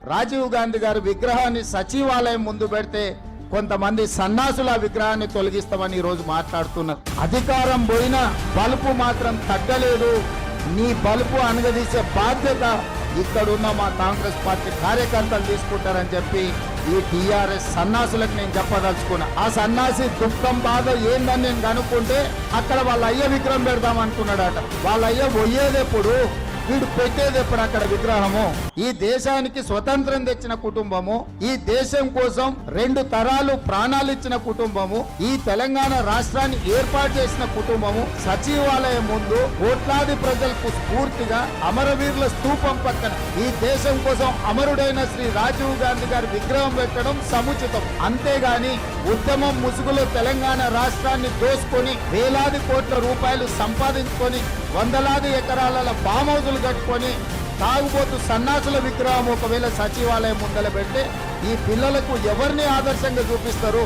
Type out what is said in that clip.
రాజీవ్ గాంధీ గారి విగ్రహాన్ని సచివాలయం ముందు పెడితే కొంతమంది సన్నాసుల విగ్రహాన్ని తొలగిస్తామని ఈరోజు మాట్లాడుతున్నారు. అధికారం పోయినా బలుపు మాత్రం తగ్గలేదు. నీ బలుపు అనగదీసే బాధ్యత ఇక్కడున్న మా కాంగ్రెస్ పార్టీ కార్యకర్తలు తీసుకుంటారని చెప్పి ఈ టీఆర్ఎస్ సన్నాసులకు నేను చెప్పదలుచుకున్నా. ఆ సన్నాసి దుఃఖం బాధ ఏందని నేను కనుక్కుంటే అక్కడ వాళ్ళ అయ్య విగ్రహం పెడదాం అనుకున్నాడట. వాళ్ళ అయ్య పోయేదెప్పుడు, వీడు పెట్టేది ఎప్పుడు అక్కడ విగ్రహము? ఈ దేశానికి స్వతంత్రం తెచ్చిన కుటుంబము, ఈ దేశం కోసం 2 తరాలు ప్రాణాలు ఇచ్చిన కుటుంబము, ఈ తెలంగాణ రాష్ట్రాన్ని ఏర్పాటు చేసిన కుటుంబము సచివాలయం ముందు కోట్లాది ప్రజలకు స్ఫూర్తిగా అమరవీరుల స్తూపం పక్కన ఈ దేశం కోసం అమరుడైన శ్రీ రాజీవ్ గాంధీ గారి విగ్రహం పెట్టడం సముచితం. అంతేగాని ఉద్యమం ముసుగులో తెలంగాణ రాష్ట్రాన్ని దోసుకొని వేలాది కోట్ల రూపాయలు సంపాదించుకొని వందలాది ఎకరాల ఫామ్ హౌజులు కట్టుకొని తాగుబోతు సన్నాసుల విగ్రహం ఒకవేళ సచివాలయం ముందల పెడితే ఈ పిల్లలకు ఎవరిని ఆదర్శంగా చూపిస్తారు?